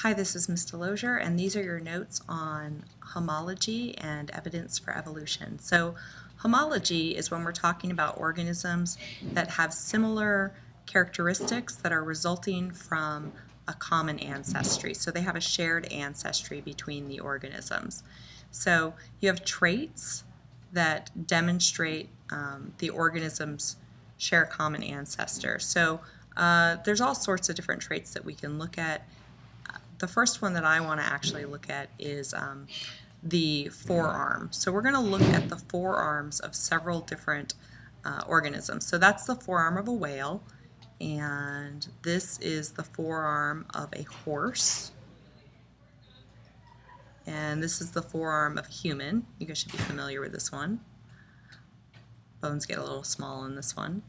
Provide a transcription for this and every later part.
Hi, this is Ms. Delosier, and these are your notes on homology and evidence for evolution. So homology is when we're talking about organisms that have similar characteristics that are resulting from a common ancestry. So they have a shared ancestry between the organisms. So you have traits that demonstrate the organisms share a common ancestor. So there's all sorts of different traits that we can look at. The first one that I want to actually look at is the forearm. So we're going to look at the forearms of several different organisms. So that's the forearm of a whale, and this is the forearm of a horse, and this is the forearm of a human. You guys should be familiar with this one. Bones get a little small in this one.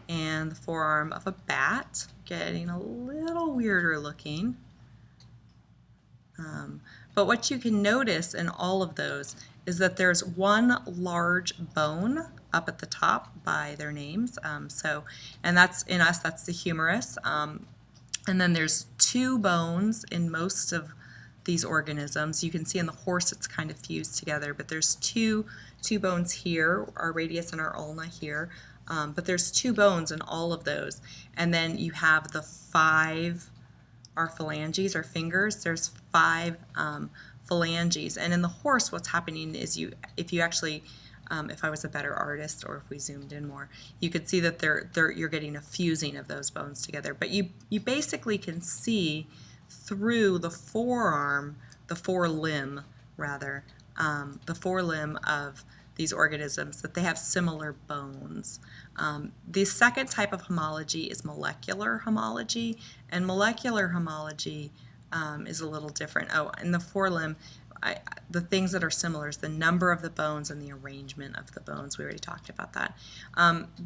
And the forearm of a bat, getting a little weirder looking. But what you can notice in all of those is that there's one large bone up at the top by their names. And that's in us, that's the humerus. And then there's two bones in most of these organisms. You can see in the horse it's kind of fused together, but there's two bones here, our radius and our ulna here. But there's two bones in all of those. And then you have the our phalanges, our fingers. There's 5 phalanges, and in the horse what's happening is if you actually if I was a better artist, or if we zoomed in more, you could see that you're getting a fusing of those bones together. But you basically can see through the forearm, the forelimb rather, the forelimb of these organisms, that they have similar bones. The second type of homology is molecular homology, and molecular homology is a little different. Oh, in the forelimb, the things that are similar is the number of the bones and the arrangement of the bones. We already talked about that.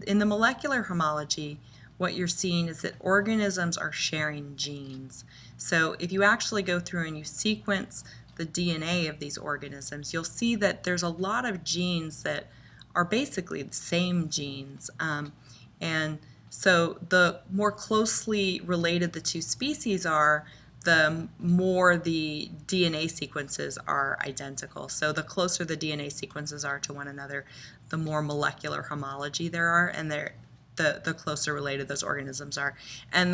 In the molecular homology, what you're seeing is that organisms are sharing genes. So if you actually go through and you sequence the DNA of these organisms, you'll see that there's a lot of genes that are basically the same genes. And so the more closely related the two species are, the more the DNA sequences are identical. So the closer the DNA sequences are to one another, the more molecular homology there are, and the closer related those organisms are. And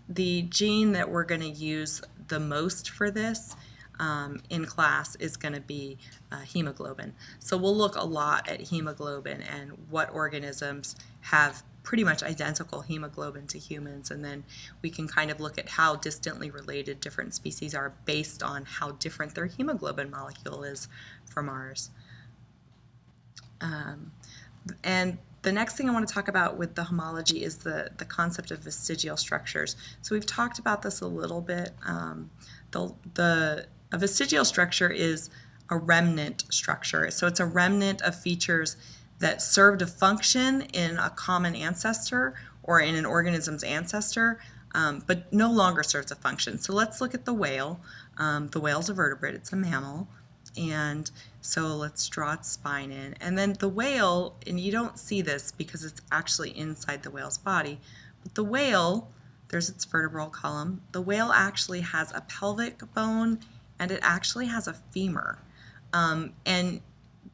the gene that we're going to use the most for this in class is going to be hemoglobin. So we'll look a lot at hemoglobin and what organisms have pretty much identical hemoglobin to humans, and then we can kind of look at how distantly related different species are based on how different their hemoglobin molecule is from ours. And the next thing I want to talk about with the homology is the concept of vestigial structures. So we've talked about this a little bit. A vestigial structure is a remnant structure. So it's a remnant of features that served a function in a common ancestor or in an organism's ancestor, but no longer serves a function. So let's look at the whale. The whale's a vertebrate, it's a mammal. And so let's draw its spine in. And then the whale, and you don't see this because it's actually inside the whale's body, but the whale, there's its vertebral column. The whale actually has a pelvic bone, and it actually has a femur. And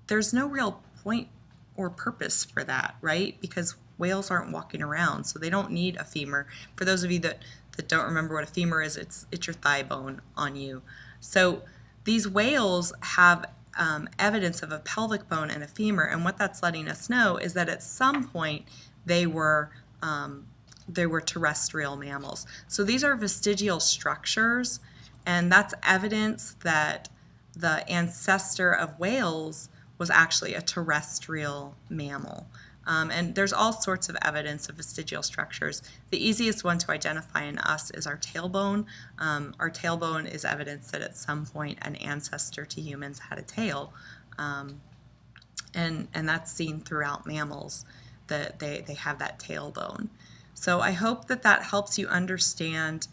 there's no real point or purpose for that, right? Because whales aren't walking around, so they don't need a femur. For those of you that don't remember what a femur is, it's your thigh bone on you. So these whales have evidence of a pelvic bone and a femur, and what that's letting us know is that at some point they were terrestrial mammals. So these are vestigial structures, and that's evidence that the ancestor of whales was actually a terrestrial mammal. And there's all sorts of evidence of vestigial structures. The easiest one to identify in us is our tailbone. Our tailbone is evidence that at some point an ancestor to humans had a tail. And that's seen throughout mammals, that they have that tailbone. So I hope that helps you understand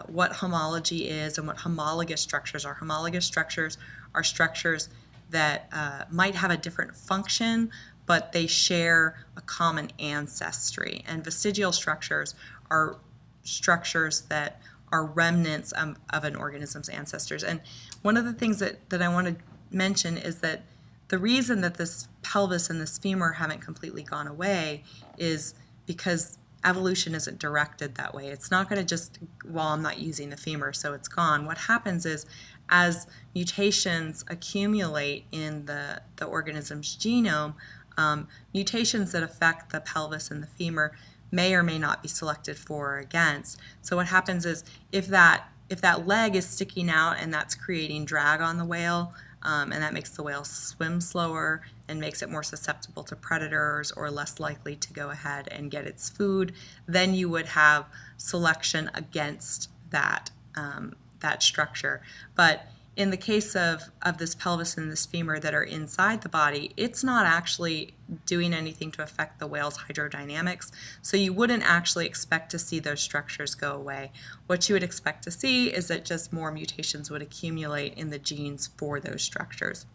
what homology is and what homologous structures are. Homologous structures are structures that might have a different function, but they share a common ancestry. And vestigial structures are structures that are remnants of an organism's ancestors. And one of the things that I want to mention is that the reason that this pelvis and this femur haven't completely gone away is because evolution isn't directed that way. It's not going to just, well, I'm not using the femur, so it's gone. What happens is as mutations accumulate in the organism's genome, mutations that affect the pelvis and the femur may or may not be selected for or against. So what happens is if that leg is sticking out and that's creating drag on the whale, and that makes the whale swim slower and makes it more susceptible to predators or less likely to go ahead and get its food, then you would have selection against that, that structure. But in the case of this pelvis and this femur that are inside the body, it's not actually doing anything to affect the whale's hydrodynamics, so you wouldn't actually expect to see those structures go away. What you would expect to see is that just more mutations would accumulate in the genes for those structures.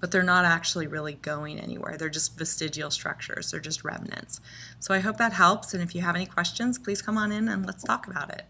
But they're not actually really going anywhere. They're just vestigial structures. They're just remnants. So I hope that helps, and if you have any questions, please come on in and let's talk about it.